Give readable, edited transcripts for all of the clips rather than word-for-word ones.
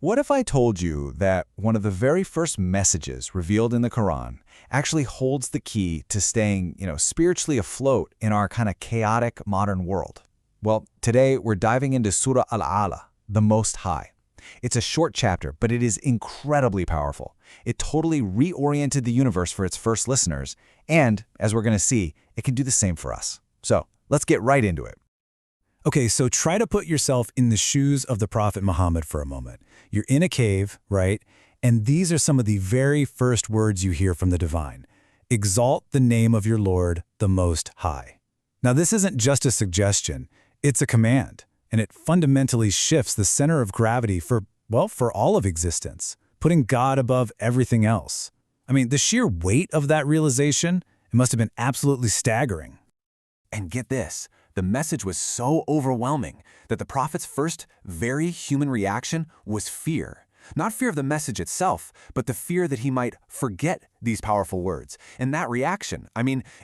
What if I told you that one of the very first messages revealed in the Quran actually holds the key to staying, spiritually afloat in our kind of chaotic modern world? Well, today we're diving into Surah Aa-A'la, the Most High. It's a short chapter, but it is incredibly powerful. It totally reoriented the universe for its first listeners, and, as we're going to see, it can do the same for us. So, let's get right into it. Okay, so try to put yourself in the shoes of the Prophet Muhammad for a moment. You're in a cave, right? And these are some of the very first words you hear from the divine. Exalt the name of your Lord, the Most High. Now, this isn't just a suggestion, it's a command, and it fundamentally shifts the center of gravity for all of existence, putting God above everything else. I mean, the sheer weight of that realization, it must have been absolutely staggering. And get this, the message was so overwhelming that the prophet's first very human reaction was fear. Not fear of the message itself, but the fear that he might forget these powerful words. And that reaction,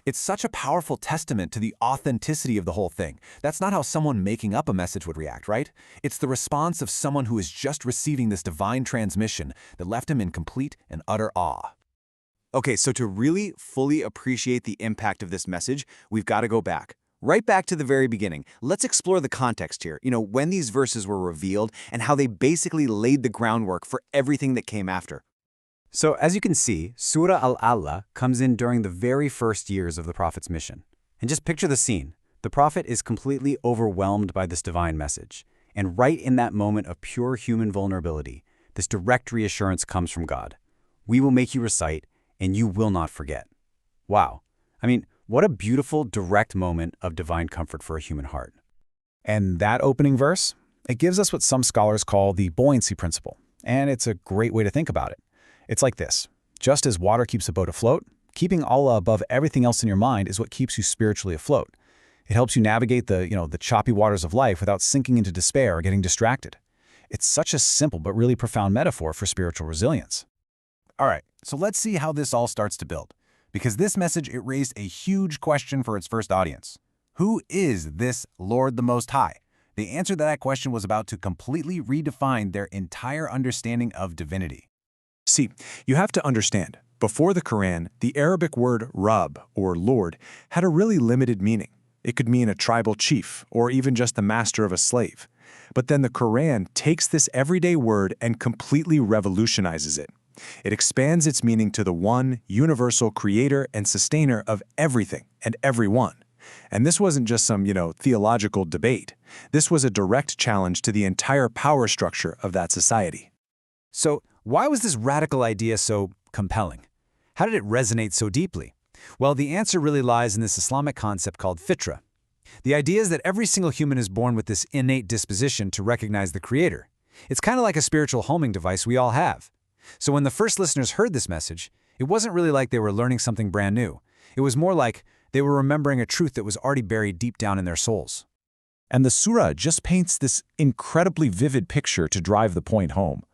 it's such a powerful testament to the authenticity of the whole thing. That's not how someone making up a message would react, right? It's the response of someone who is just receiving this divine transmission that left him in complete and utter awe. Okay, so to really fully appreciate the impact of this message, we've got to go back. Right back to the very beginning. Let's explore the context here, when these verses were revealed and how they basically laid the groundwork for everything that came after. So as you can see, Surah Aa-A'la comes in during the very first years of the Prophet's mission. And just picture the scene. The Prophet is completely overwhelmed by this divine message. And right in that moment of pure human vulnerability, this direct reassurance comes from God. We will make you recite, and you will not forget. Wow. What a beautiful, direct moment of divine comfort for a human heart. And that opening verse, it gives us what some scholars call the buoyancy principle. And it's a great way to think about it. It's like this. Just as water keeps a boat afloat, keeping Allah above everything else in your mind is what keeps you spiritually afloat. It helps you navigate the choppy waters of life without sinking into despair or getting distracted. It's such a simple but really profound metaphor for spiritual resilience. All right, so let's see how this all starts to build. Because this message, it raised a huge question for its first audience. Who is this Lord the Most High? The answer to that question was about to completely redefine their entire understanding of divinity. See, you have to understand, before the Quran, the Arabic word Rabb, or Lord, had a really limited meaning. It could mean a tribal chief, or even just the master of a slave. But then the Quran takes this everyday word and completely revolutionizes it. It expands its meaning to the one, universal creator and sustainer of everything and everyone. And this wasn't just some, theological debate. This was a direct challenge to the entire power structure of that society. So why was this radical idea so compelling? How did it resonate so deeply? Well, the answer really lies in this Islamic concept called fitra. The idea is that every single human is born with this innate disposition to recognize the creator. It's kind of like a spiritual homing device we all have. So when the first listeners heard this message, it wasn't really like they were learning something brand new. It was more like they were remembering a truth that was already buried deep down in their souls. And the surah just paints this incredibly vivid picture to drive the point home.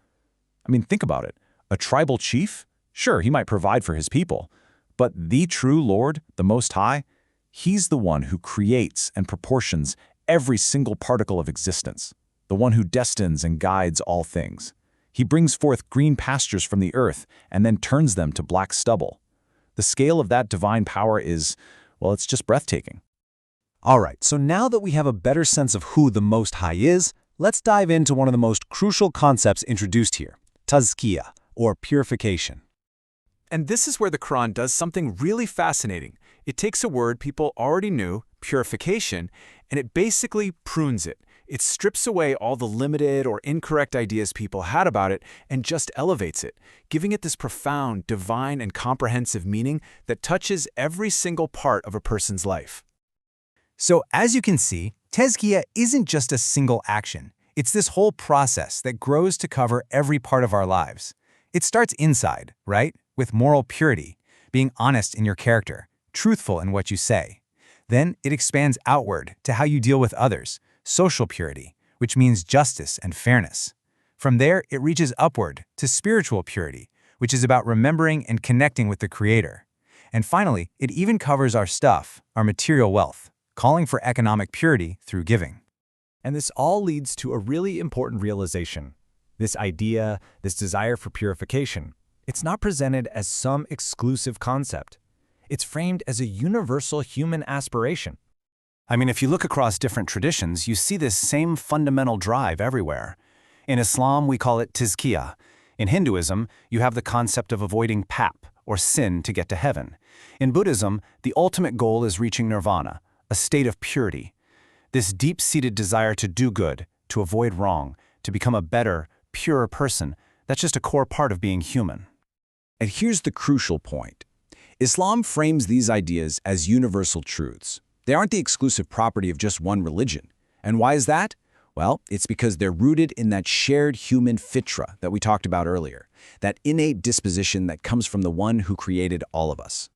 Think about it. A tribal chief? Sure, he might provide for his people. But the true Lord, the Most High, he's the one who creates and proportions every single particle of existence, the one who destines and guides all things. He brings forth green pastures from the earth and then turns them to black stubble. The scale of that divine power is, it's just breathtaking. All right, so now that we have a better sense of who the Most High is, let's dive into one of the most crucial concepts introduced here, tazkiyah, or purification. And this is where the Quran does something really fascinating. It takes a word people already knew, purification, and it basically prunes it. It strips away all the limited or incorrect ideas people had about it and just elevates it, giving it this profound, divine, and comprehensive meaning that touches every single part of a person's life. So as you can see, tazkiyah isn't just a single action. It's this whole process that grows to cover every part of our lives. It starts inside, right? With moral purity, being honest in your character, truthful in what you say. Then it expands outward to how you deal with others, social purity, which means justice and fairness. From there, it reaches upward to spiritual purity, which is about remembering and connecting with the Creator. And finally, it even covers our stuff, our material wealth, calling for economic purity through giving. And this all leads to a really important realization. This idea, this desire for purification, it's not presented as some exclusive concept. It's framed as a universal human aspiration. I mean, if you look across different traditions, you see this same fundamental drive everywhere. In Islam, we call it tizkiyah. In Hinduism, you have the concept of avoiding pap, or sin, to get to heaven. In Buddhism, the ultimate goal is reaching nirvana, a state of purity. This deep-seated desire to do good, to avoid wrong, to become a better, purer person, that's just a core part of being human. And here's the crucial point. Islam frames these ideas as universal truths. They aren't the exclusive property of just one religion. And why is that? Well, it's because they're rooted in that shared human fitra that we talked about earlier, that innate disposition that comes from the one who created all of us.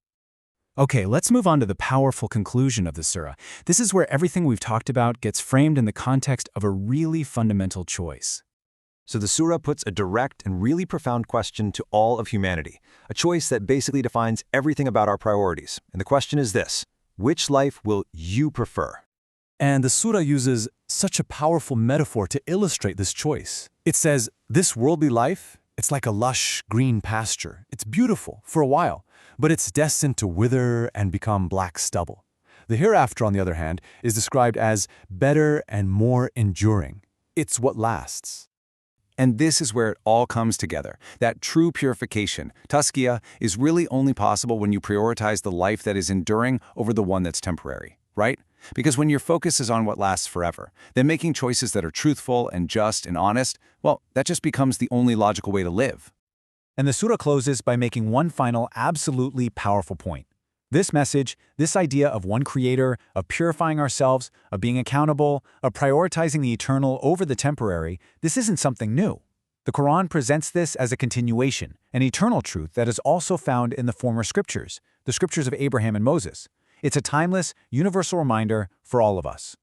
Okay, let's move on to the powerful conclusion of the surah. This is where everything we've talked about gets framed in the context of a really fundamental choice. So the surah puts a direct and really profound question to all of humanity, a choice that basically defines everything about our priorities. And the question is this: which life will you prefer? And the surah uses such a powerful metaphor to illustrate this choice. It says, this worldly life, it's like a lush green pasture. It's beautiful for a while, but it's destined to wither and become black stubble. The hereafter, on the other hand, is described as better and more enduring. It's what lasts. And this is where it all comes together. That true purification, tazkiyah, is really only possible when you prioritize the life that is enduring over the one that's temporary, right? Because when your focus is on what lasts forever, then making choices that are truthful and just and honest, well, that just becomes the only logical way to live. And the surah closes by making one final, absolutely powerful point. This message, this idea of one creator, of purifying ourselves, of being accountable, of prioritizing the eternal over the temporary, this isn't something new. The Quran presents this as a continuation, an eternal truth that is also found in the former scriptures, the scriptures of Abraham and Moses. It's a timeless, universal reminder for all of us.